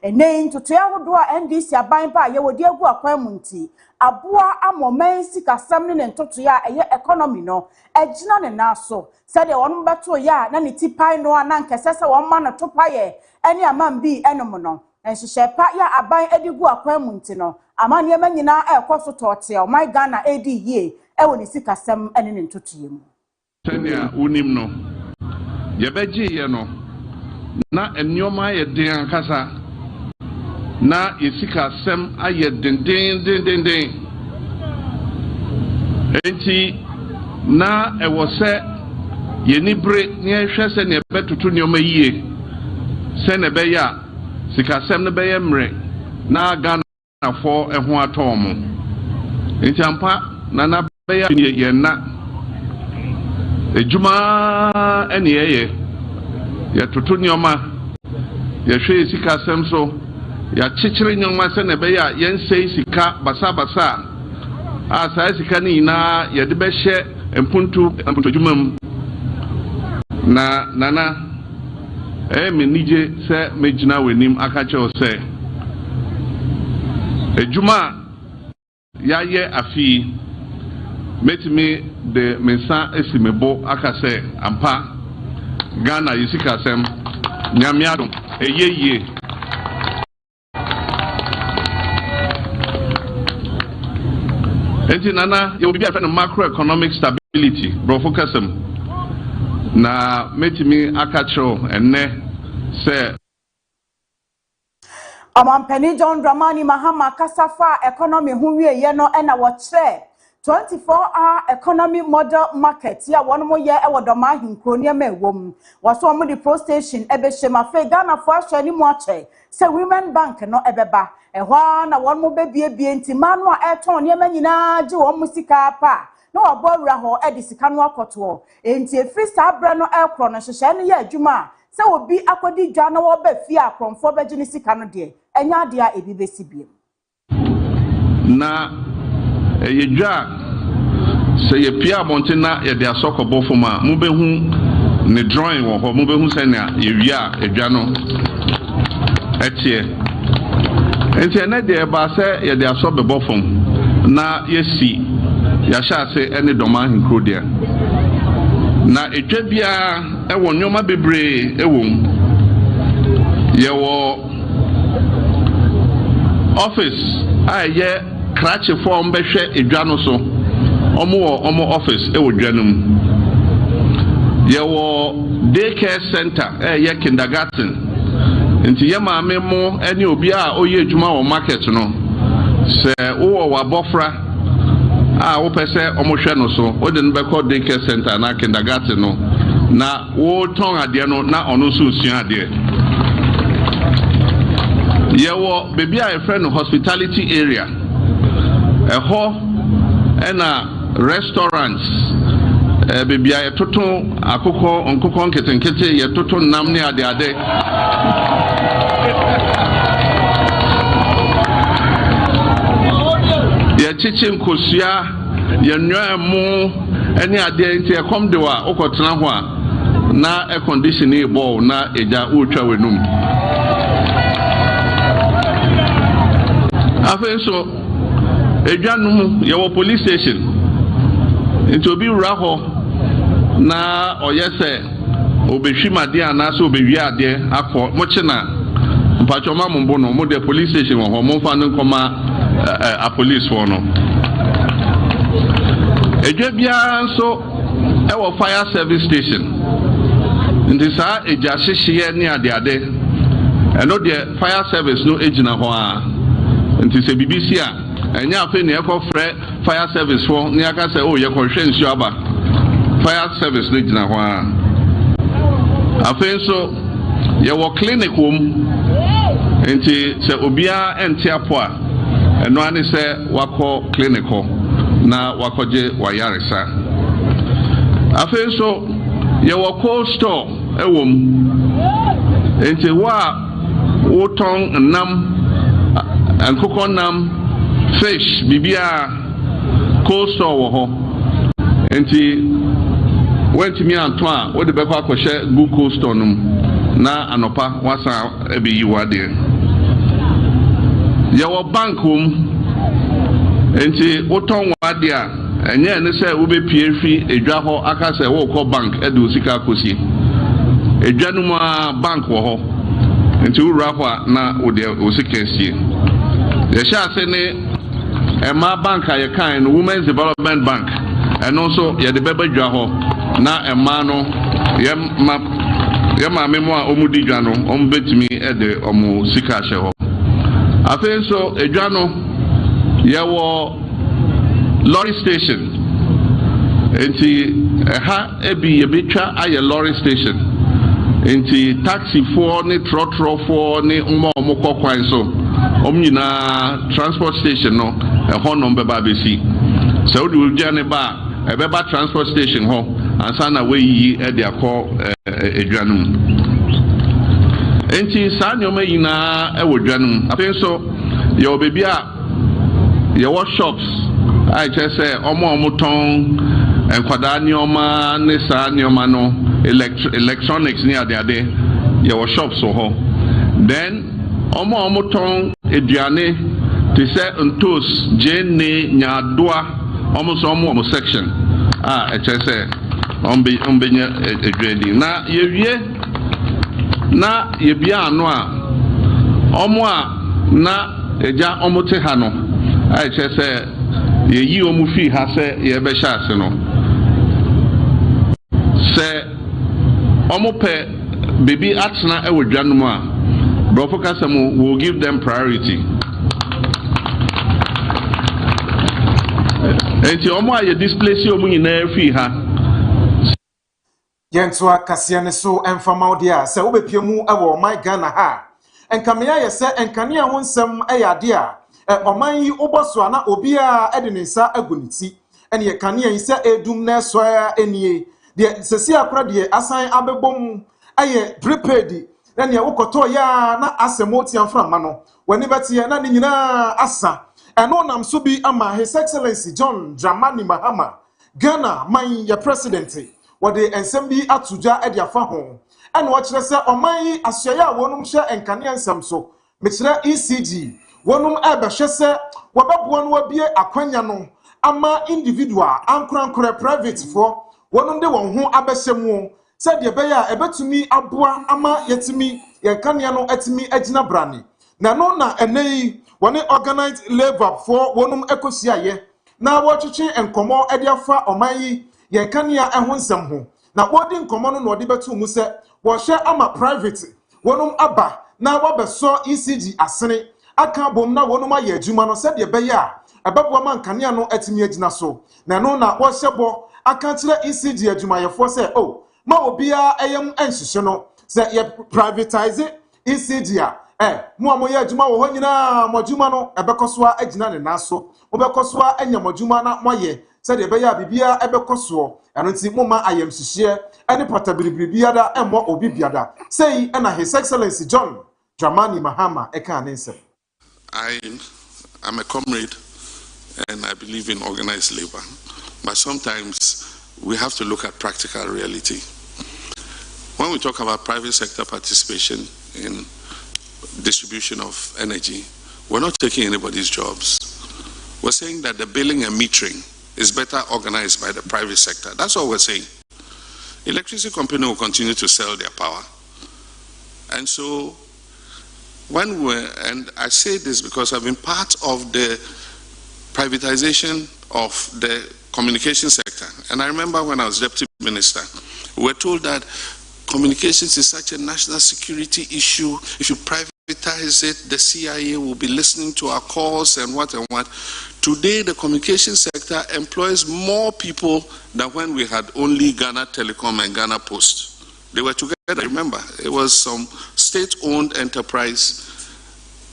ene ntoto ahodo a NDC aban pa ye wodi agu akwan mu nti aboa amoman sikasam ne ntoto ya eye economy no egina ne naso said won beto ya na ne tipai no ana nkese se won ma no topaye ene amam bi enom no enhyehyɛ pa ya aban edigu akwan mu nti no amane ma nyina ekoso tote o my Ghana edi yie ewo ne sikasam ene ne ntoto yemu tania unim no ye beji ye no na enioma ye den kasa na yesikasam aye den enti na ewo se ye nibre ne ehwe se ne betutu nioma yie se ne be ya sikasam ne be ye mre na Ghana fo eho atom enti ampa na be ya ye na ejuma ene ye tutu nioma ye hwe sikasam so ya chichiri nyoma se ne be ya yense sika basa asa sika ni na ye de be hye empuntu jumam na nana me nije se mejina wenim akache o se ejuma ya ye afi metimi de mensa esimebo akase ampa Ghana yisikasem nyamiado eyeye enti nana you will be a macroeconomic stability bro focusem na metimi akacho enne se Amampeni John Dramani Mahama kasafa economy huwie ye no ena wotre 24-hour economy model market ya one mo ye ewo doma hinkro ne ma ewom waso mo di pro station ebehye mafe Ghana fo ahwe ni mo ache se women bank no ebeba ehwa na one mo bebie nti manu a eton ne ma nyina je wo musika pa na wabowura ho edi sika no akoto enti efri sabra no ekro no hyehye ne ye adwuma se obi akodi dwa na wo ba fi akromfo beji ni sika no de enya de a ebi besibiem na yedwa se ye pia montena ye de asokobo foma mu behu ne drawing wo ho mu behu se na ye wia edwa no etie enti na de ba se ye de asobebo fom na yesi ya sha se ene doma hinkro dia na edwa bia ewo nyoma bebre ewom ye wo office aye krache form behwe edwa no so omo office ewo dwanum ye wo daycare center ye kindergarten nti ye maame mo ene obi a oye adwuma wo market no se wo wa bofra a wo pese omo hwe no so wo de no be call daycare center na kindergarten no na wo ton ade no na ono so sua ade ye wo baby a friend hospitality area eho ena restaurants baby a toto akoko onkoko nketenkete ye toto nam ne ade ye chichi nkosua ye nwamu ene ade nti e kom de wa okotena ho a na air conditioning ball na eja utwa wenum afenso edwanum ye wo police station nti obi wura ho na oyese obehwimade ana so obewi ade akọ moche na mpachoma mbo no mo de police station wo ho mo fa no koma a police for no edwa bia nso ewo fire service station nti sa eja hyehye ne ade eno de fire service no ejina ho a nti se BBC a enya afi ne ekọ frɛ fire service for ne aka sɛ o ye kɔ hwɛ nsu aba fire service no ejina ho a afi nso ye wo clinic wom nti se obia ente apo a eno ani sɛ wakɔ clinic ho na wakɔje wayaresa afi nso ye wo cold store ewom nti wa woton nam ankoko nam fish bibia cold store wo ho enti went me anto a wo de be kwa kohye good cold store num na anopa wasa ebeyi wade Your bank home, and see what on what dia, and yeah, and say, Ube PFI, a Jaho, Akasa, Woko Bank, Edu Sika Kusi, a Januma Bank Waho, and two Rafa na Udia Usikensi. The Shah Sene, a Ma Bank, a kind Women's Development Bank, and also ya the Bebe Jaho, na a mano, Yama memoir Omudijano, Ombetimi, Ede, Omu Sika Sheho. I think so. Ejano, yawo lorry station. Enti ha ebi yebicha aye lorry station. Enti taxi for ni trotro for ni umo kwan so. Omnyina transport station no ho no beba besi. So we ujane ba ebeba transport station ho ansa na we yi e de akọ ejano. Enti saa nyoma yina ewo dwanum afen so ye baby a ye workshops I just say omo ton enkwada nyoma ne saa nyoma no electronics ni ade ye workshops so ho then omo ton eduane te say ntos jenne nyadoa omo section I just say ombe nya eduadi na ye wie na yebia ano a omo a na eja omo te ha no ai che se yeyi omo fi ha se ye be sha ase no se omo pe baby atna e wodwanum a brofo kasam will give them priority enti omo a ye displace omo nyina fi ha Yentwa kasiane so emfama dia se obepiemu ewo my Ghana ha enkamea ye se enkane a wonsem eyade a oman yi oboso na obi a ede ne nsa aguniti ene ye kane yi se edum na so enie de sesi akra de asan abebom aye prepared ene ye wokoto ya na asemoti amframa no wani betie na ne nyina asa eno nam so bi ama His Excellency John Dramani Mahama Ghana man ye president wode ensem bi atuja e dia fa ho ene wo kire se oman yi asoya wonum hye enkane ensem so me kire ECG wonum e be hye se wobebo no wabie akwanya no ama individual ankorankora private for wonum de won ho abehyemu se de be ya ebetumi aboa ama yetimi ye kane no etimi agina brani na no na enei woni organized labor for wonum ekosiaye na wo twetwe enkomo e dia fa oman yi ye kania ehonsem ho na wodi nkomo no odi betu mu se wo hye ama private wonum aba na wabeso ECG asene aka bom na wonum aye adwuma no se de be ya ebebo ma nkania no atimi agina so na no na wo hyebo aka kire ECG adwuma ye fo se oh ma obia eyem enhihye no se ye privatize ECG a mo amoye adwuma wo ho nyina mo adwuma no ebekoso agina ne naso obekoso anya mo adwuma na moye said the Baya Bibia Ebecoso, and it's Moma I am Sishia, and the Patabiribiada and more Obibiada. Say, and His Excellency John Dramani Mahama Ekanense. I am a comrade and I believe in organized labor, but sometimes we have to look at practical reality. When we talk about private sector participation in distribution of energy, we're not taking anybody's jobs. We're saying that the billing and metering is better organized by the private sector. That's all we're saying. Electricity company will continue to sell their power. And so, and I say this because I've been part of the privatization of the communication sector. And I remember when I was deputy minister, we were told that communications is such a national security issue. If you privatize it, the CIA will be listening to our calls and what and what. Today, the communication sector employs more people than when we had only Ghana Telecom and Ghana Post. They were together, remember. It was some state-owned enterprise,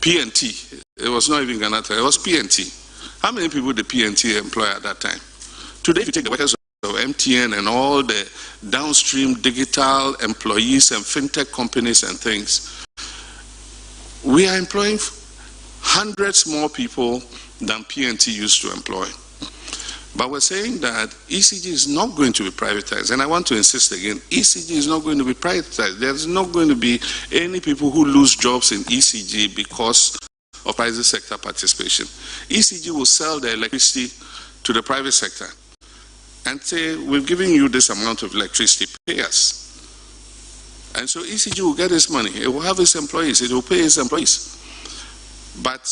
PNT. It was not even Ghana Telecom, it was PNT. How many people did PNT employ at that time? Today, if you take the workers of MTN and all the downstream digital employees and fintech companies and things, we are employing hundreds more people than PNT used to employ. But we're saying that ECG is not going to be privatized. And I want to insist again, ECG is not going to be privatized. There's not going to be any people who lose jobs in ECG because of private sector participation. ECG will sell the electricity to the private sector and say, we've given you this amount of electricity, pay us. And so ECG will get its money. It will have its employees. It will pay its employees. But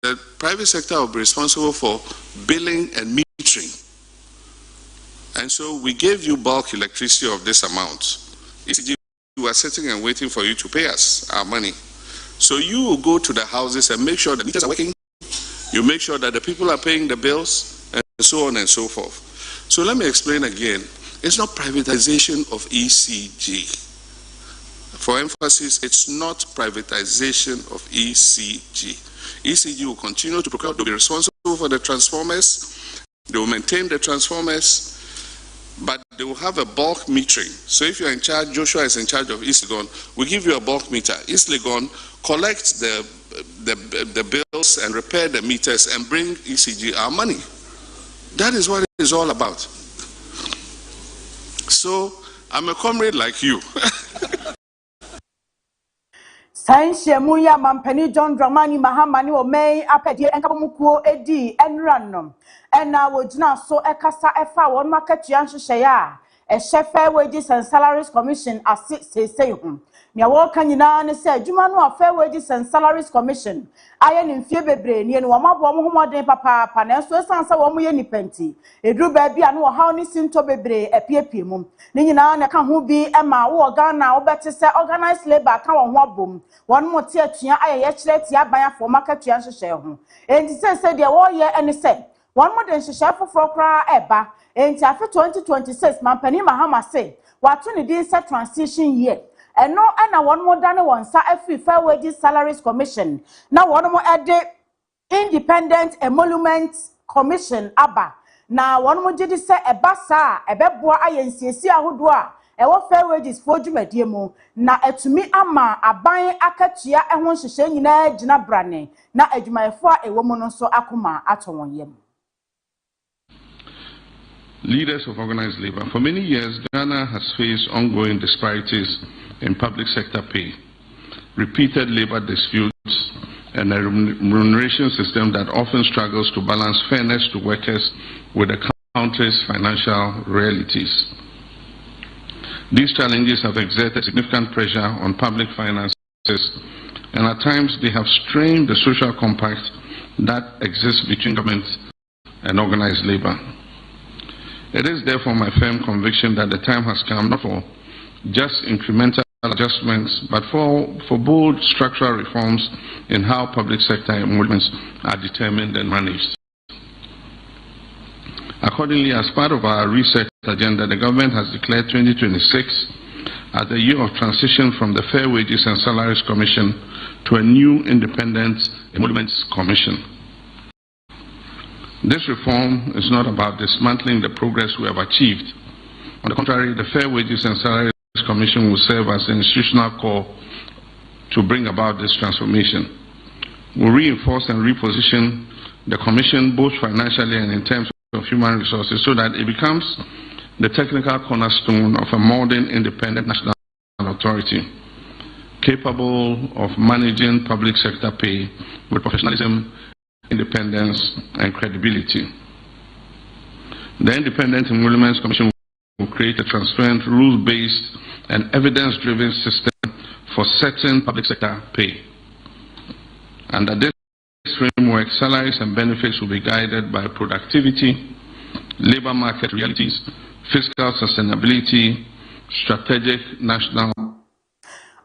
the private sector will be responsible for billing and metering. And so we gave you bulk electricity of this amount. ECG, we are sitting and waiting for you to pay us our money. So you will go to the houses and make sure the meters are working. You make sure that the people are paying the bills, and so on and so forth. So let me explain again. It's not privatization of ECG. For emphasis, it's not privatization of ECG. ECG will continue to procure, they'll be responsible for the transformers, they will maintain the transformers, but they will have a bulk metering. So if you're in charge, Joshua is in charge of East Legon, we give you a bulk meter. East Legon collects the bills and repair the meters and bring ECG our money. That is what it is all about. So I'm a comrade like you. Science Muya Mampeni John Dramani Mahamani or May Apedi and Kamuku Edi and Random. And now would now so a casa efa one market Yansha Shaya, a chef fair wages and salaries commission as 6 say. Nia walking in an said, Jumano fair wages and salaries commission. I am in Fiebebre, near Wama de Papa, Paneso Sansa Wamu Penti. A drew baby and how Nissin Tobebre, a piepimum. Nina, a can who be Emma or Ghana or better say organized labor, come on Wabum. One more tear, I actually buy for market Yansha share. And he said, the warrior and he said, one more than she share for cry eba. And after 2026, Mampeni Mahama say, what 20 days a transition year. And no, and one more than one AFIA Fair Wages Salaries Commission. Now one more at the Independent Emoluments Commission, ABBA. Now one more did say a bassa, a beboa INCC Ahudua, a what fair wages for Jumediemo. Now to me, Ama, a buying Akachia and one shane in a Jina Brane. Now a Jumaifa, a woman so Akuma at 1 year. Leaders of organized labor. For many years, Ghana has faced ongoing disparities in public sector pay, repeated labor disputes, and a remuneration system that often struggles to balance fairness to workers with the country's financial realities. These challenges have exerted significant pressure on public finances, and at times they have strained the social compact that exists between government and organized labor. It is therefore my firm conviction that the time has come not for just incremental adjustments, but for bold structural reforms in how public sector emoluments are determined and managed. Accordingly, as part of our reset agenda, the government has declared 2026 as the year of transition from the Fair Wages and Salaries Commission to a new Independent Emoluments Commission. This reform is not about dismantling the progress we have achieved. On the contrary, the Fair Wages and Salaries Commission will serve as an institutional core to bring about this transformation. We'll reinforce and reposition the Commission both financially and in terms of human resources so that it becomes the technical cornerstone of a modern independent national authority capable of managing public sector pay with professionalism, independence, and credibility. The Independent Emoluments Commission will create a transparent, rule-based, and evidence-driven system for setting public sector pay. Under this framework, salaries and benefits will be guided by productivity, labor market realities, fiscal sustainability, strategic national.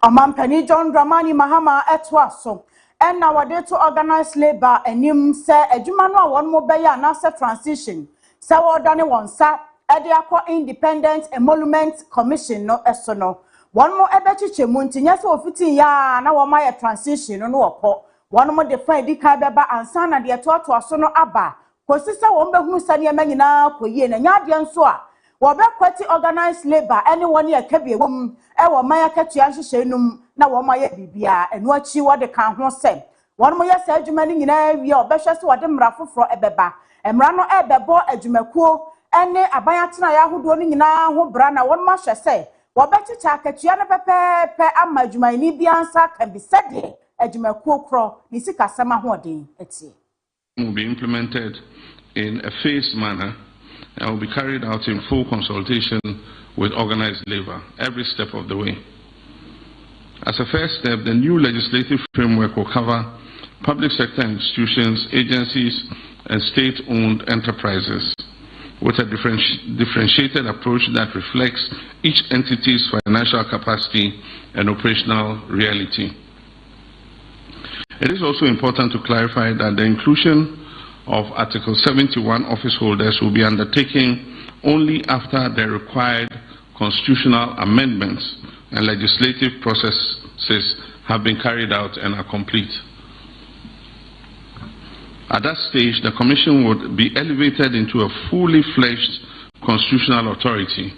Amampani John Dramani Mahama etwaso. And nowadays to organize labor and him say a jumano one more beya and asset transition. So done one sa Ediako Independent Emolument Commission no esono. One more ebechiche muntinya so fiti ya na wama transition no opo. One more define di kabeba ansana de to asono aba. Kosisa won behunu sane emanyina koyie na nyade nso a wo be kwati organized labor anyone ye kabie wom e wo maya katua hyehyɛ num na wo maya bibia enu achi wo de kan ho sɛ one more yes adwuma ni nyina wie obɛhwɛ so wo de mmara foforo ebeba mmara no ebebo adwumakuo ene abayatena ya ahodo ni nyina ho bra na won ma hwɛ sɛ wo bɛkyecha akatua no pepepe ama adwuma ni bia nsa kan bi sɛde adwumakuo kro ni sikasɛm ahoɔden etie. Will be implemented in a phased manner and will be carried out in full consultation with organized labor every step of the way. As a first step, the new legislative framework will cover public sector institutions, agencies, and state-owned enterprises with a differentiated approach that reflects each entity's financial capacity and operational reality. It is also important to clarify that the inclusion of Article 71 office holders will be undertaken only after the required constitutional amendments and legislative processes have been carried out and are complete. At that stage, the Commission would be elevated into a fully fledged constitutional authority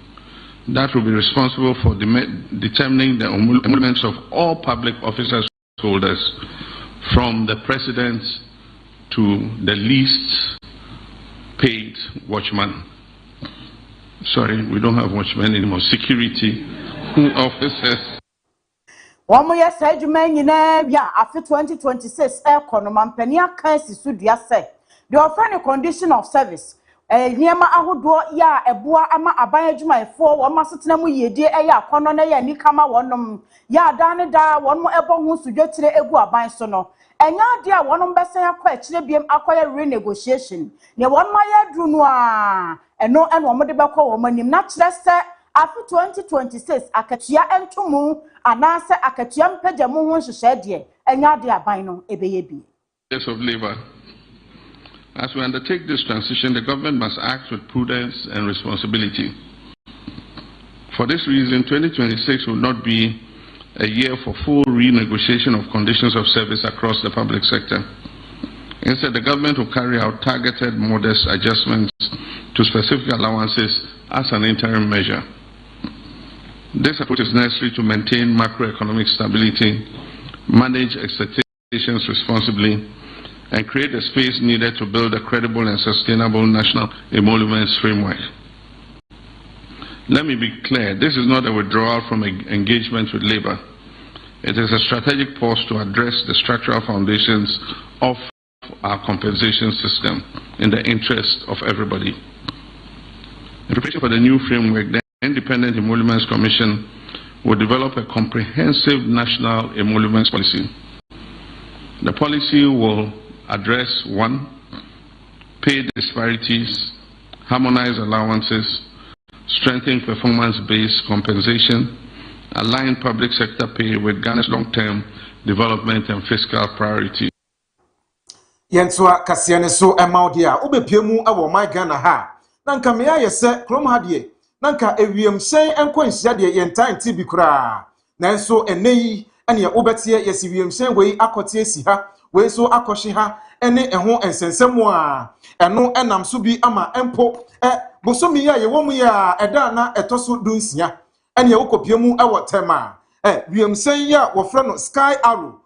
that will be responsible for determining the emoluments of all public officers holders, from the President to the least paid watchman. Sorry, we don't have watchmen anymore. Security officers. One more year, said you may after 2026 air conoman penia cansi sudia say the offering condition of service. Niema ahodo ya ebua ama aban adwuma efo wo masetena mu yedie eya kono na ya nikama wonom ya dane da wonmo ebo hu sudwetire egu aban so no enya de a wonom besen akwa akire biem akoya renegotiation ne wonmo ya dru no a eno wo de bekọ wo manim na kire se after 2026 akatua entomu anase akatua mpagya mu hu hyehyɛ de enya de aban no ebeye bi. Of labor. As we undertake this transition, the government must act with prudence and responsibility. For this reason, 2026 will not be a year for full renegotiation of conditions of service across the public sector. Instead, the government will carry out targeted, modest adjustments to specific allowances as an interim measure. This approach is necessary to maintain macroeconomic stability, manage expectations responsibly, and create the space needed to build a credible and sustainable national emoluments framework. Let me be clear, this is not a withdrawal from engagement with labor. It is a strategic pause to address the structural foundations of our compensation system in the interest of everybody. In preparation for the new framework, the Independent Emoluments Commission will develop a comprehensive national emoluments policy. The policy will address 1. Pay disparities, harmonize allowances, strengthen performance-based compensation, align public sector pay with Ghana's long-term development and fiscal priorities. Yenswa kasiane so emaudia obepiemu awo my Ghana ha nanka meya yese krom hadie nanka ewiem sen enko nhia de yentan ti bi kura nanso eneyi ene obetie yesi wiem sen wei akote si ha wei so akohye ha ene eho ensensemu a eno enam so bi ama empo bosomi ya ye womu ya eda na etoso dunsia ene wokopiemu awo tema wiem sen ya wofre no Sky Arrow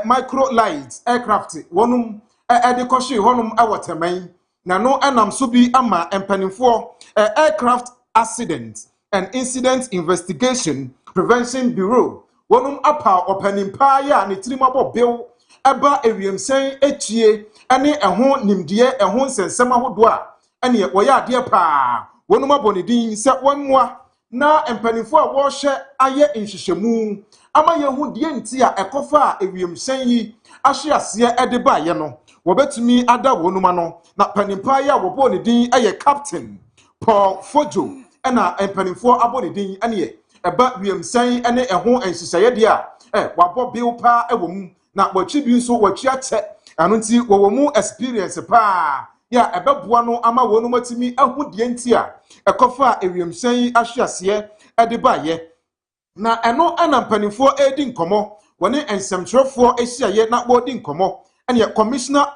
micro light aircraft wonum edikoshi honum awoteman na no enam so bi ama empanimfo aircraft accident and incident investigation prevention bureau wonum apa opanimpa ya ne tirimabo bill eba ewiemsen etie ene eho nimdie eho nsensem ahodo a ene woya ade pa wonum abonedin se wonmoa na empanimfo a wo hye aye nhyehyemu ama yehu die nti a ekofa ewiemsen yi ahye ase edeba ye no wobetumi ada wonuma no na panimpa ya wobo ne din eye captain Paul Fojo ena empanimfo abo ne din ene eba wiemsan ene eho enhyehyeye de a wabo bill pa ewom na wachi bi nso wachi ache anu nti wowomu experience pa ya ebeboa no ama wonuma timi ahu de nti a ekofa ewiemsan ahye ase edeba ye na eno ana mpanimfo edi nkomo woni ensemtwerefo ehyiaye na wodi nkomo and the commissioner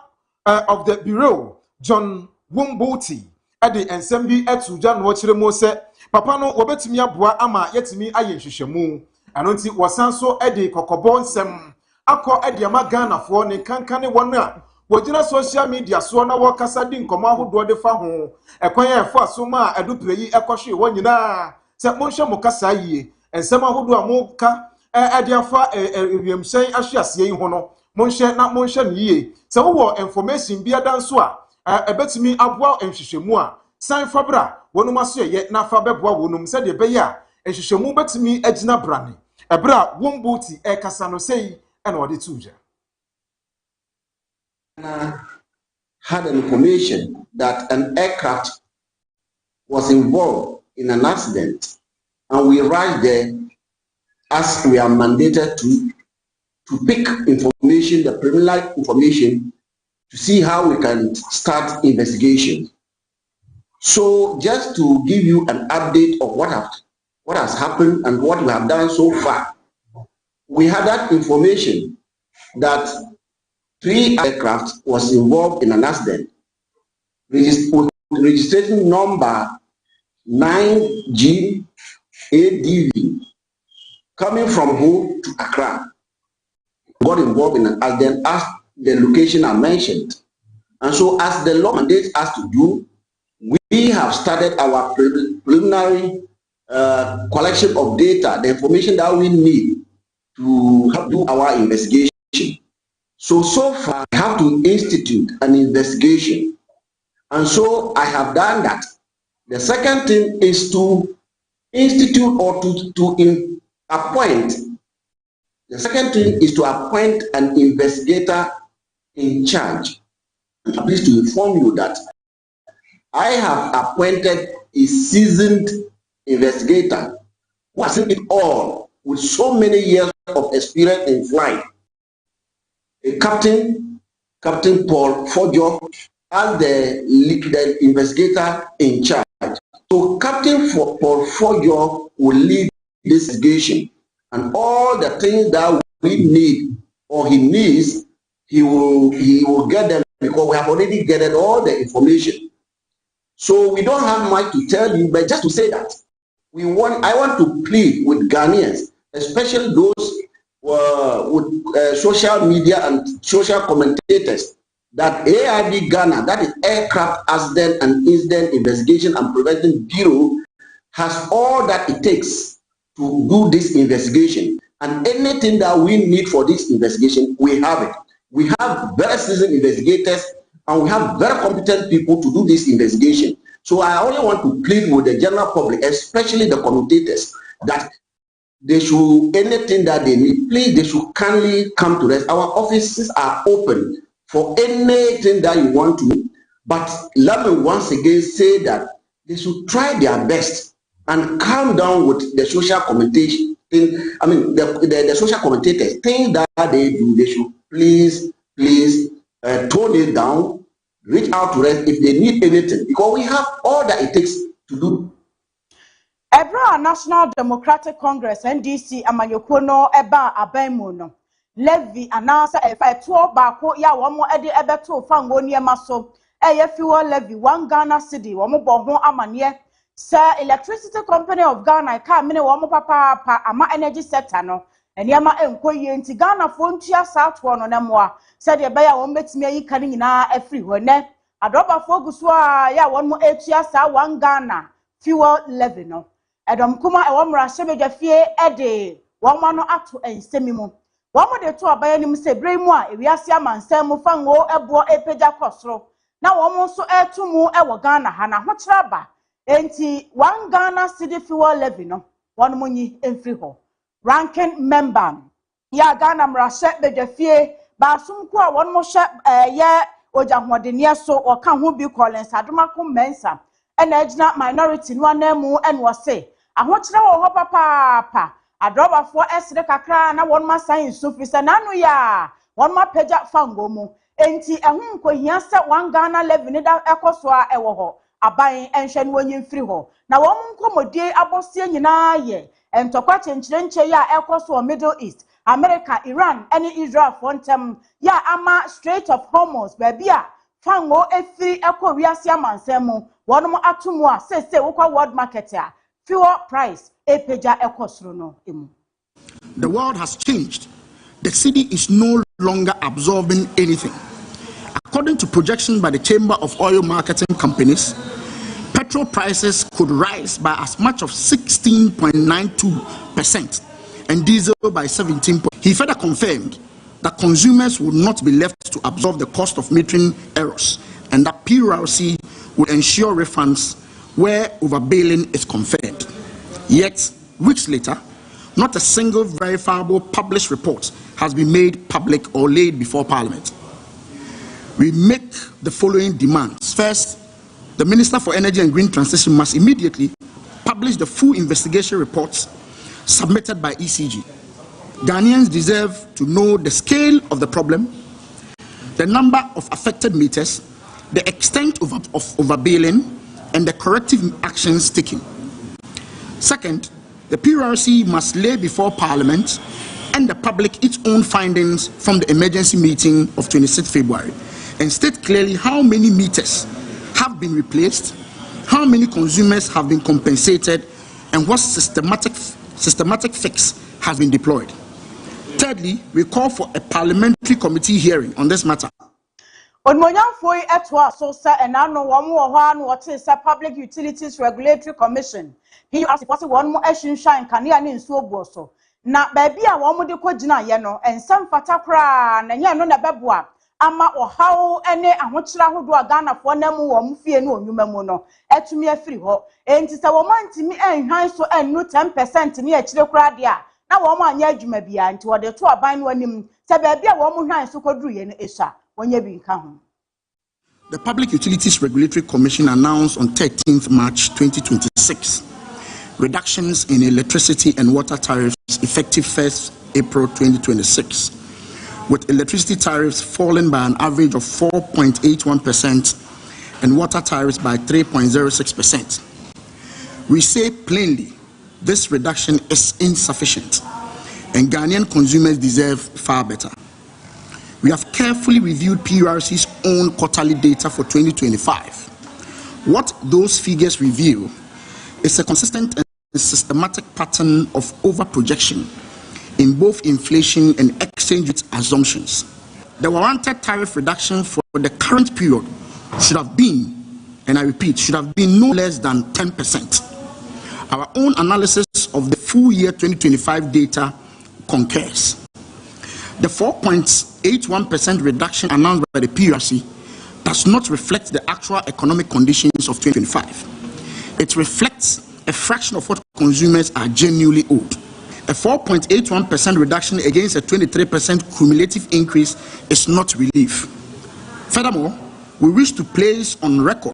of the bureau John Wumboti at the ensemble at Sujan Watchre se papa no wobetumi aboa ama yetimi aye hwehwemu anonti wasanso edi kokobo nsem akọ edi ama Ghana fo ne kankane won a wogina social media so na wokasa di nkomo ahodo de fa ho ekwan ya fo asoma a edupreyi ekohwe won nyina se monhwe mo kasa yie ensem ahodo a mo ka Adiafa wiemhyɛn ahweaseɛ yi ho no monhyɛ na monhyɛ ne yie sɛ wowɔ information bi adanso a ebetumi aboa nhwehwɛmu a san fabra wonum aso yɛ na fa bɛboa wonum sɛ de bɛyɛ a nhwehwɛmu betumi agina brane ebra wombuti kasa no sei ɛna ɔde tuja had information that an aircraft was involved in an accident, and we rushed there as we are mandated to pick information, the preliminary information, to see how we can start investigation. So just to give you an update of what has happened and what we have done so far, we had that information that 3 aircraft was involved in an accident, registration number 9G8DV, coming from Ho to Accra, got involved in an accident as the location I mentioned. And so as the law mandates us to do, we have started our preliminary collection of data, the information that we need to help do our investigation. So far, I have to institute an investigation. And so I have done that. The second thing is to institute or to appoint. The second thing is to appoint an investigator in charge. I'm pleased to inform you that I have appointed a seasoned investigator who has seen it all with so many years of experience in flight. A Captain Paul Fojo as the investigator in charge. So Captain Paul Fojo will lead this investigation, and all the things that we need or he needs, he will get them, because we have already gathered all the information. So we don't have much to tell you, but just to say that I want to plead with Ghanaians, especially those with social media and social commentators, that AIB Ghana, that is Aircraft Accident and Incident Investigation and Prevention Bureau, has all that it takes to do this investigation. And anything that we need for this investigation, we have it. We have very seasoned investigators and we have very competent people to do this investigation. So I only want to plead with the general public, especially the commentators, that they should, anything that they need, please, they should kindly come to us. Our offices are open for anything that you want to do. But let me once again say that they should try their best and calm down with the social commentation. The social commentators, things that they do, they should please tone it down, reach out to us if they need anything, because we have all that it takes to do. Ebra National Democratic Congress NDC amanyokono eba abamuno levy anasa efa to baako ya womo ede ebeto fango niema so eye fuel levy 1 Ghana cedi womo bo ho amane se Electricity Company of Ghana ka mene womo papa ama energy sector no eniema enkoye nti Ghana fo ntua south no nemoa se de be ya womo betimi ayi kan nyina afri ho ne adoba fo guso a ya womo etua sa 1 Ghana fuel levy no Edom kuma ewomra shebedwa fie ede wonma no ato ensemi mu womo de to abaya nim se bremu a ewiase amansam mu fango ebo epeja kosoro na womo so etumu ewo Ghana ha na ho kyeraba enti 1 Ghana cedi fuel levy no wonmo nyi emfiri ho ranking member ya Ghana mra shebedwa fie ba asumku a wonmo hye ye ojahodene so oka ho bi Collins Adomako Mensa ena agina minority no anemu enwo se ahokyere wo ho papa adrobafo esre kakra na won ma science so fi se nanu ya won ma pagya fango mu enti ehun nkohia se 1 Ghana levy ne da ekoso a ewo ho aban enhwe no onyi mfiri ho na won nkomodie abosie nyina ye entokwa chenkyere ya ekoso Middle East America Iran ene Israel fontem ya ama Strait of Hormuz babia fango efiri ekọ wiase amansam wonom atomu a sese wokwa world market a fuel price epeja ekosoro no emu. The world has changed. The city is no longer absorbing anything. According to projections by the Chamber of Oil Marketing Companies, petrol prices could rise by as much as 16.92%. and diesel by 17%. He further confirmed that consumers would not be left to absorb the cost of metering errors and that PURC would ensure refunds where overbilling is confirmed. Yet, weeks later, not a single verifiable published report has been made public or laid before Parliament. We make the following demands. First, the Minister for Energy and Green Transition must immediately publish the full investigation reports submitted by ECG. Ghanaians deserve to know the scale of the problem, the number of affected meters, the extent of overbilling, and the corrective actions taken. Second, the PURC must lay before Parliament and the public its own findings from the emergency meeting of 26 February and state clearly how many meters have been replaced, how many consumers have been compensated, and what systematic fix has been deployed. Thirdly, we call for a parliamentary committee hearing on this matter. Onmonyamfo etwa so say enano wo mo ho anu what is Public Utilities Regulatory Commission. He asked what one mo ehwinhwan kanea ne nsuo buo so. Na baabi a wo mo de kogina ye no ensam fata kra na nya no na beboa ama ohaw ene ahokyira hodo aganafo na mu wo mfie ne onwuma mu no etumi afiri ho enti se wo mantimi enhwan so ennu 10% ne akire kra de a na wo mo anya adwuma bia enti wo de to aban no anim se baabi a wo mo hwan so koduru ye no esha wonye bi nka ho. The Public Utilities Regulatory Commission announced on 13th March 2026 reductions in electricity and water tariffs effective 1st April 2026, with electricity tariffs falling by an average of 4.81% and water tariffs by 3.06%. We say plainly, this reduction is insufficient and Ghanaian consumers deserve far better. We have carefully reviewed PURC's own quarterly data for 2025. What those figures reveal is a consistent and systematic pattern of over-projection in both inflation and exchange rate assumptions. The warranted tariff reduction for the current period should have been, and I repeat, should have been no less than 10%. Our own analysis of the full year 2025 data concurs. The 4.81% reduction announced by the PURC does not reflect the actual economic conditions of 2025. It reflects a fraction of what consumers are genuinely owed. A 4.81% reduction against a 23% cumulative increase is not relief. Furthermore, we wish to place on record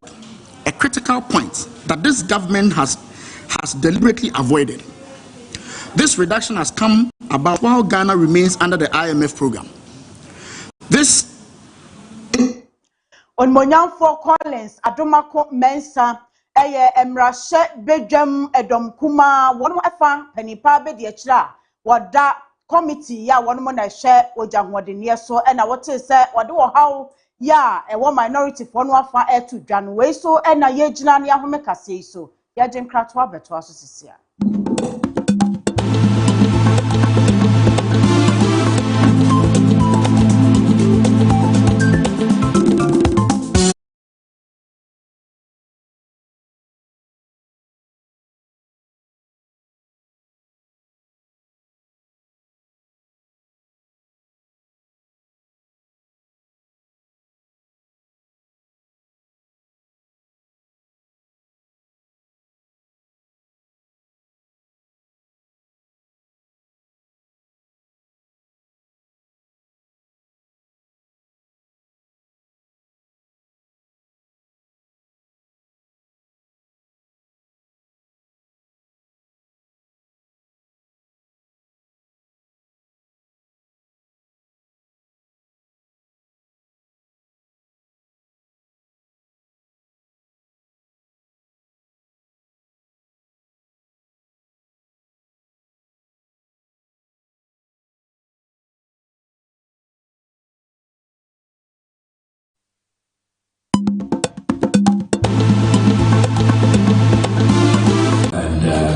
a critical point that this government has deliberately avoided. This reduction has come about while Ghana remains under the IMF program. This on Monyamfo Collins Adomako Mensa eye emrahye bedwam edom kuma wonu afa panipa be de akira wada committee ya wonu mo na hye ojanhodene so na wote se wode wo haw ya ewo minority fo no afa etu dwan we so na ye gina ne ahome kase so ya jenkrato abeto aso sisia.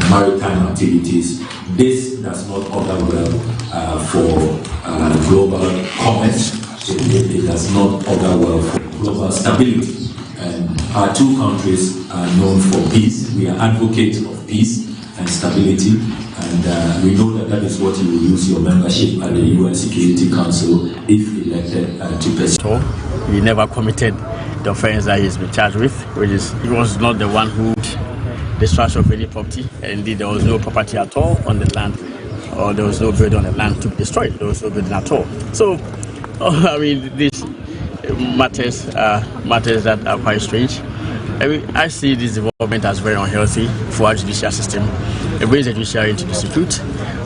Maritime activities. This does not augur well for global commerce. It does not augur well for global stability. And our two countries are known for peace. We are advocates of peace and stability. And And we know that is what you will use your membership at the UN Security Council if elected to pursue. He never committed the offense that he's been charged with, which is he was not the one who destruction of any property. And indeed, there was no property at all on the land, or there was no building on the land to be destroyed. There was no building at all. So, I mean, these matters that are quite strange. I see this development as very unhealthy for our judicial system. It brings the judiciary into dispute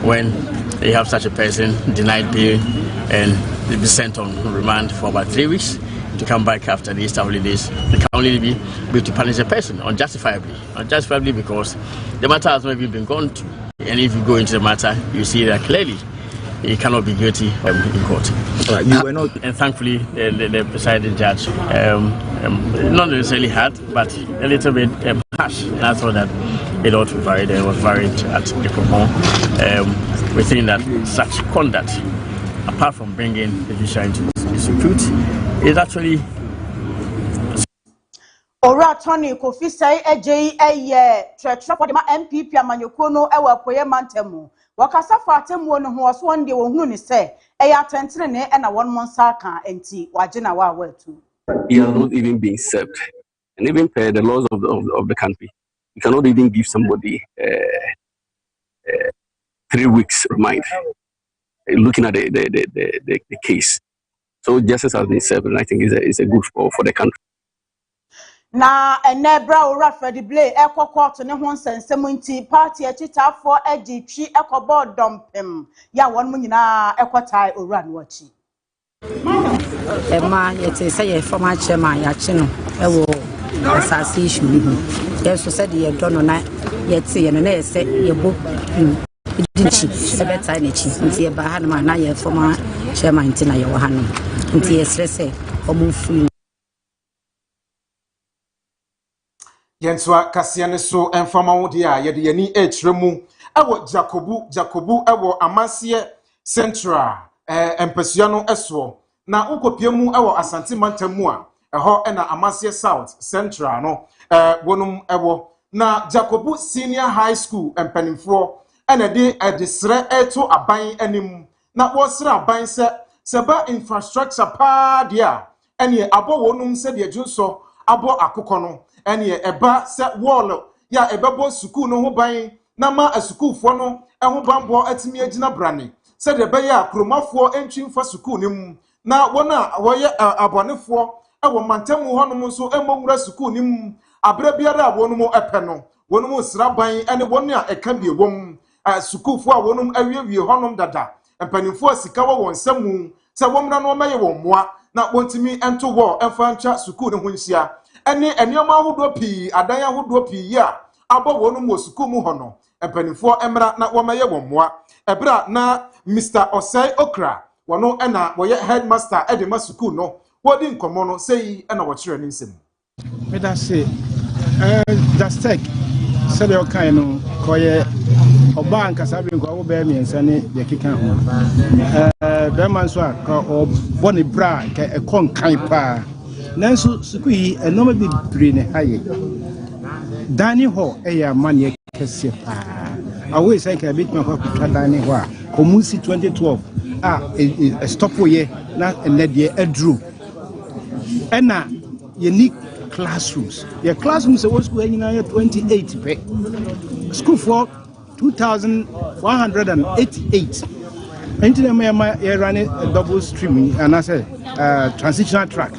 when you have such a person denied bail and be sent on remand for about 3 weeks to come back after the Easter holidays. They can only be able to punish a person unjustifiably because the matter has not even been gone to. And if you go into the matter, you see that clearly he cannot be guilty in court. You were not, and thankfully the presiding judge, not necessarily hard, but a little bit harsh. And I thought that it ought to be varied. It was varied at the Obrempong. We think that such conduct, apart from bringing the judiciary into dispute, is actually. Ora Tony Kofi say AJ church for the MPP amanyoko no e wa poye mantemu. Wakasa fa atemu no ho so wonde wo hunu ni say e ya tentere ne e na won monsa kan enti wagina wa wetu. He has not even been served, and even per the laws of the country, you cannot even give somebody 3 weeks remand. Looking at the case, so justice has been served, and I think is a good for the country. Na enebra ora Freddy Blay ekokot ne ho nsensem nti party achitafo agitwi ekobo dompem ya won mu nyina ekotai ora no achi Emma yete say ye former chairman ya chi no ewo asase issue ni yeso said ye do no na yete ye no na yese ye bo dinchi sebeta na chi nti ye ba ha no na ye former chairman nti na ye wo ha no nti ye stress omunfu Yenswa kasiane so enfama wodi a yede yani echiremu ewo Jacobu ewo Amasie Central empesua no eso na ukopiemu ewo Asante Mantamu a eho na Amasie South Central no wonum ewo na Jacobu Senior High School empanimfo ena de edesre eto aban anim na wosra aban seba infrastructure pa dia ene abo wonum se de junso abo akokɔ no ene eba se wall ya ebebo school no ho ban na ma asukufo no ho banbo atimi agina brane se de be ya kromafo entwimfa school nim na wona woye abonefo ewo mantamu honom so emowura school nim abra biara abonum epe no wonum sra ban ene wonu a eka bi ewom asukufo a wonum awiewie honom dada empanimfo sika wo wonsamu se womra no maye wonmoa na wontimi ento wo emfa ntwa school no ho nhia ene enioma ahodo pii adan ahodo pii ya abo wonum wo school mu hono empanimfo emra na womaye wonmoa ebra na Mr. Osei Okra wono ena woye headmaster edema school no wodi nkomo no sei ena wo kire ni nsem me da say that's take said your kind no koye oba ankasa bi nko wo be miensa ne de kika ho be man so aka obone bra ka ekon kan pa nanso suku yi enoma bi bre ne haye dani ho eya mane kese pa awe sai ka bit ma kwa dani ho a komusi 2012 stop ye na enede adru ena unique classrooms your classrooms was school anyina 28 pe school for 2188 enti na ma run a double stream and I say transitional track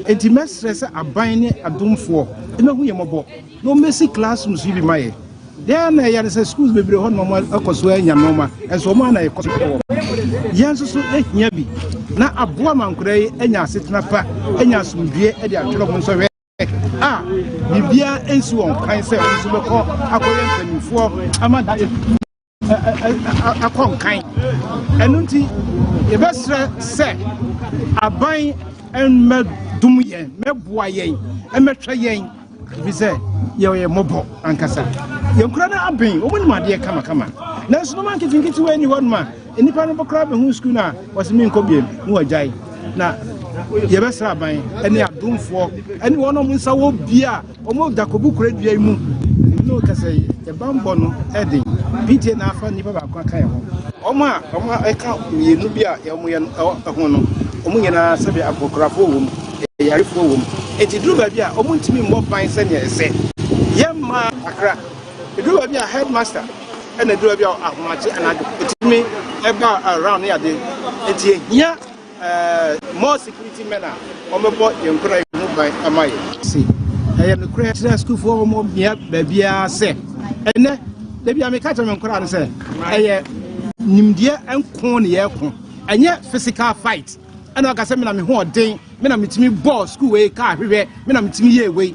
enti mesrese aban ne adomfo e ma hu ye mobo no messy classrooms bi maye then ya say schools bebre ho no akoso anya no ma enso mo na e koso yanso so ehia bi na aboa mankora yi anya asetena pa anya asumdue e de atwero mo nso bibia ensi won kan se nso beko akoye mpanifo amada akon kan enunti e besre se aban en medum yen meboa yen emetwa yen bi se ye mobo ankasa yenkura na aben omuni made kama na nso no man kitikiti wani wonma enipa no bokra be hu school na wasimi nkobiem no wajai na yebesra aban ene adumfo ene wono mu nsawo bia omo Jacobu kura dua mu no kase e bambo no eden PTA na afa nipa ba kwa kan ho oma eka mienu bia ya mu ya ho no omu nyina sabe akokrafo wo mu yarefo wo mu enti duru ba bia omu ntimi mbo ban se ne ese yemma akra duru ba bia headmaster ena duru ba bia ahomache anado ntimi eba around ya de enti hia more security men a omebo yenkora mu ban amaye si no create school for mo bia ba bia se ene de bia me ka tell me nkora no se nimdie enko ne ye ko enye physical fight ena aka se me na me ho odin me na metimi ball school we ka hwehwe me na metimi ye we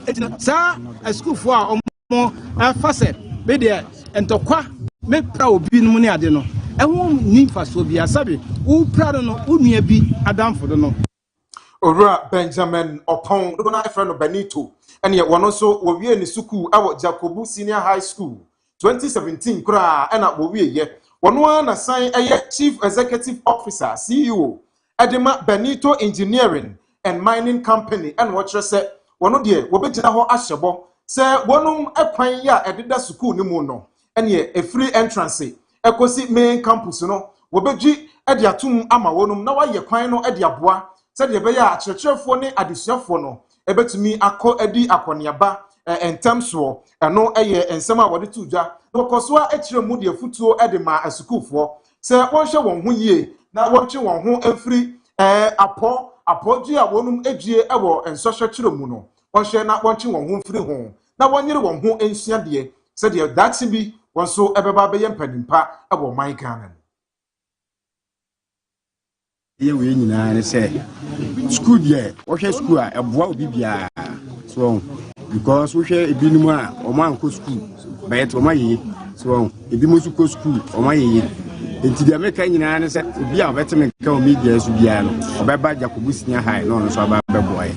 etina sa a school for a omo afase be de entokwa me pra obi no ne ade no ehwo ni mfaso bia sabe wo pra no wo nua bi adamfo do no Ora Benjamin Opon do na friend Benito ene ye wono so wo wie ni school awo Jacobu Senior High School 2017 kura ena wo wie ye wono na sign Chief Executive Officer CEO Edema Benito Engineering and Mining Company and what say wono de wo begina ho ahyebo se wonum ekwan ya ededa school ni mu no ene a free entrance ekosi main campus no wo begyi ede atum ama wonum na waye kwan no ede aboa se de be ya akyerkyerefo ne adesuafo no ebetumi akọ edi akoniaba entamso eno eye ensem a wode tudwa bokoso a ekyire mu de futuo ede ma asukufo se wonhwe won ho yie na wonche won ho afiri apodji a wonum edwie ewo ensohwe kyire mu no wonhwe na wonche won ho firi ho na wonyere won ho ensua de se de datsi bi wonso ebeba be yempanimpa ewo man Ghana ye we nyina ne say school there wo hwe school a eboa obi bia so because we hwe ebinum a o man ko school but o man ye so ebi mo ko school o man ye enti de America nyina ne say obi a obeteme ka o media so bia no obeba Jacobu Senior High no so aba beboa ye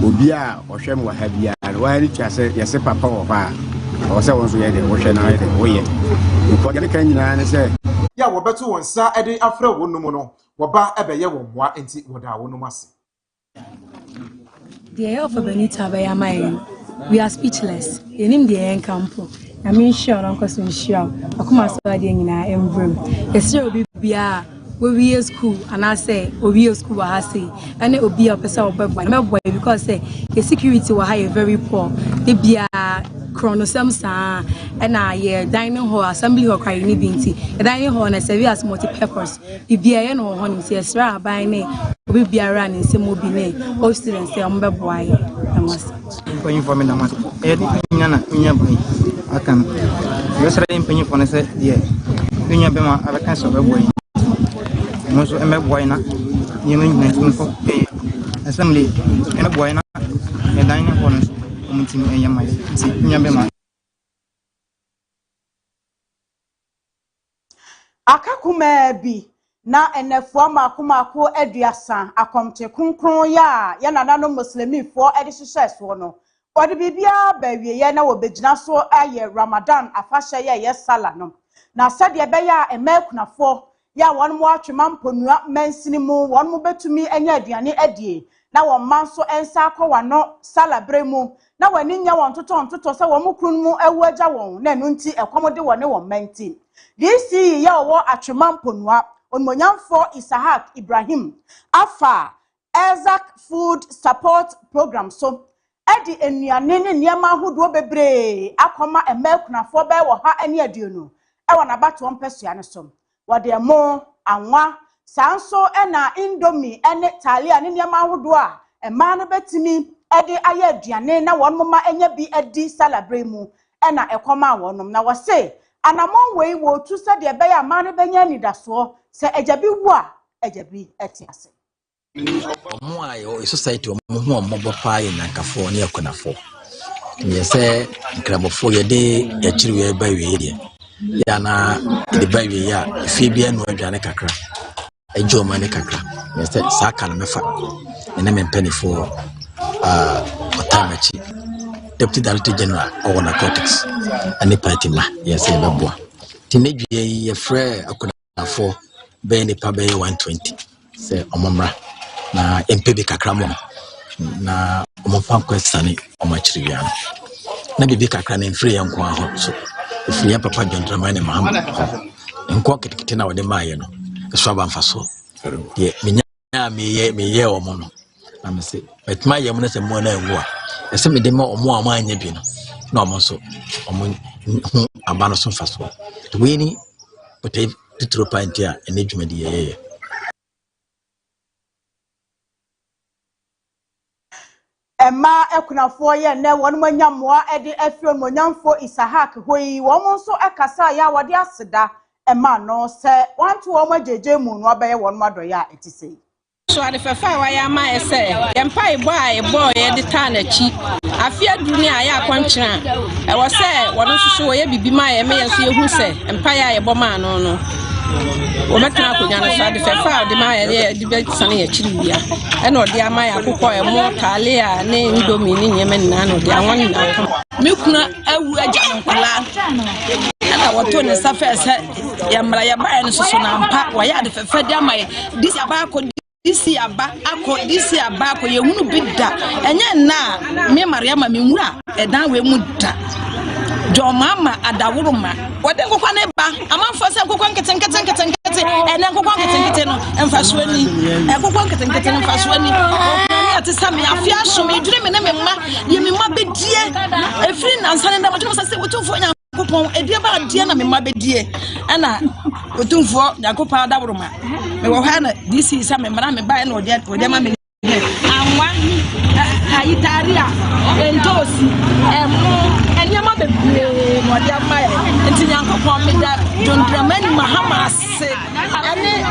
obi a o hwe mo ha bia no wa ri twa say yese papa o ba o say won so ye de wo hwe na ye de wo ye ko de kan nyina ne say ya wobeto wonsa ede afra wonum no woba ebeye wonmoa enti woda wonum ase the of Benita Bayamai we are speechless enim the enkampo na me sure na nkoso sure akoma so ade nyina embrem yesre obi bia we school and I say we school wa say and obi a person obeba na boy because say the security wa high very poor the bia chronosem sa and I dining hall assembly hall kwai ni binti dining hall na serve as multi purpose bibia ye no ho ni say sra aban ne obi bia ran nsem obi ne all students say ombebo aye na mas inform na mas e nya na nya bai akan yo sra impenyi fone say ye nya be ma abekan so bebo yi mo so emebo yi na nyeme nyina tun ko assembly ena boy na e dining hall mutim eyamai nyambe ma akakuma bi na enefo makomako aduasa akomte kronkron ya nanano muslimifo ede hyehyɛ no ode bibia bawie ye na wobegina so aye Ramadan afahye ye sala no na sade be ya emakunafo ya won mo atwema mponua mansini mu won mo betumi anya aduane adie na won manso ensa akwa no sala bremu na wani nya won toto se won mukunu mu ewu agya won na enu nti ekomode won ne won manti DC ya wo atwema mponua onmonyamfo Isahak Ibrahim afa Ezak Food Support Program so edi enuane ne niam ahodo bebre akoma emakunafo be wo ha ani aduonu e wona bato mpesua ne so wode mo anwa sanso ena indomie ene talia ne niam ahodo a ema no betimi edi aye aduane na won moma enya bi edi salabre mu ena ekoma wonom na wose anamon wei wo tu se de be ya ma no benya nidaso se ejabi wu a ejabi etiase omo ayo society omo hu omo bopa ye nankafo ne yakonafo ye se nkrabofo ye de yakiriwe ba we de ya na de ba we ya fi bia no adwane kakra ejo ma ne kakra ye se saka na mefa ene mempenifo otamachi Deputy Director General of Narcotics and the party ma yes beboa tinedwe ye frɛ akonafo be ne pa be 120 say omomra na MPB kakra mo na omomfa kwestane omachiriwa na bibi kakra na mfiri yanko aho so if you papa John Dramani Mahama and cocket kitchen our demaye no a swab and faso. Ye me ye or mono. I may say, but my youngness and more than war. A semi demo or more mine yebino. No more so. A man of some faso. The winning, but if the true pioneer and age ye. Emma ekunafo ye ne won manyamwa ede afio monyamfo Isahak hoyi won so akasa ya wode aseda Emma no se wanto wo majeje mu no abaye won madoya etise so ade fefa wa ya ma ese yempa ibo a ibo ye de ta na chi afia dunia ya akwankyena e wo se won so wo ye bibi ma ye me ye so ye hu se empa ya ibo ma no no o metra ko nyana so ade fefa de ma ye de be sane ye chiri bia e na ode ama ya akokọ e mo kale a ne indomie ni nyeme na no de awon na me kuna awu agya no kula ana wato ne safa se ya mra ya ba ne so na mpa wa ya de fefa de ama ye disi aba ko disi aba ko ye hunu bidda enye na me mariama me nwura e dan we mu da jo mama adawuruma wode kokwa ne ba amanfo se kokwa nkete ene kokwa nkete no emfasuani kokwa nkete no emfasuani ati sami afia so me dure me ne me ma ye me ma bedie efri na nsane na mo se wotufo nya kopon edie ba die na me ma bedie ana wotufo nyakopa adawuruma me wo ha na disi sa me mara me ba na ode ma me anwa ayitaria endosi enyama bebe no dia mai enti nyankopon me da John Dramani Mahama se ene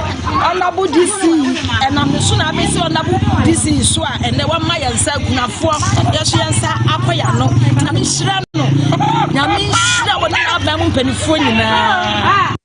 onabu disi enam so na be se onabu disi so a ene wa ma yansa kunafo yeso yansa akoya no na me hira no nyame hira wona abam mpanifo nyina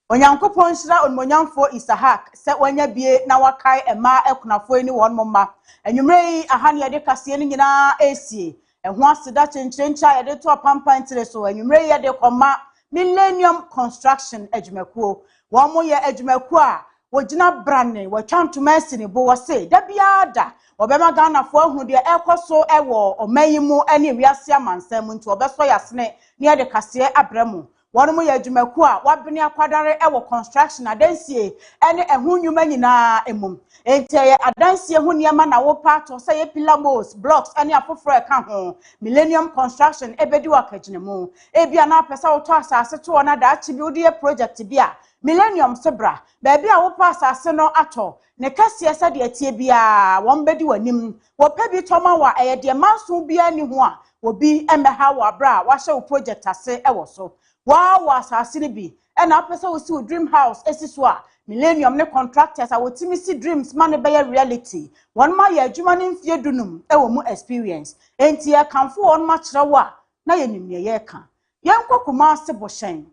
Onyankopon hira onmonyamfo Isahak se wanya bie na wakai ema ekunafo ni won momma enwumrei ahane yede kase ni nyina esie eho aseda chenchencha yede to pampan tire so enwumrei yede koma Millennium Construction adwumakuo won mo ye adwumakuo a wogina brane watwantuma asini bo wose da biada obema ganafo ahu de ekoso ewo omayimu ene wiase amansam nti obeso yasene ne yede kase abremu won mo ye adwumakuo a wabene akwadare ewo construction adansie ene ehu nnwuma nyina emum ente adansie hu niema na wo pato say ye pilamos blocks ene afoforo eka ho Millennium Construction ebedi wakaginemu ebia na pesa woto asase to na da achibi odi project bia Millennium Sebra baby a wo pa asase no ato ne kase se de atie bia won bedi wanim wo pebi toma wa de manso bia ni ho a obi emeha wa bra wa hye wo project ase ewo so wa asase ni bi na apesa wo si dream house esiso a Millennium ne contractors a wotimi si dreams man be reality won ma ya adwuma ne mfie dunum ewo mu experience enti e kanfo won ma kire wo a na ye nimye ye ka yenkokuma ase boshen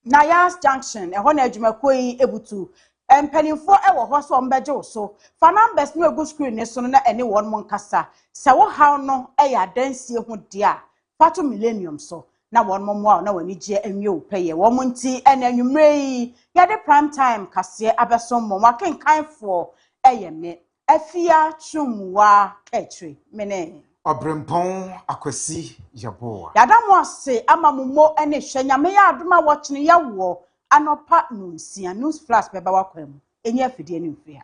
na Yas Junction eho na adwumakuo yi ebutu empanimfo ewo ho so mbeje so fa numbers no egu screen ne so na ene won mo nkasa se wo haw no ya adansie ho dia fato Millennium so na won momo na wani je enwe opeye wo munti ene anwumrei yade prime time kase abesom mo wakenkanfo eyeme AFIA chumwa Kaakyire mene Obrempong akwasi yaboa yadamu ase amamumo ene hwanyame ya adoma watchene yawo anopa nunsia news flash beba wakwam enye afidie ne mfia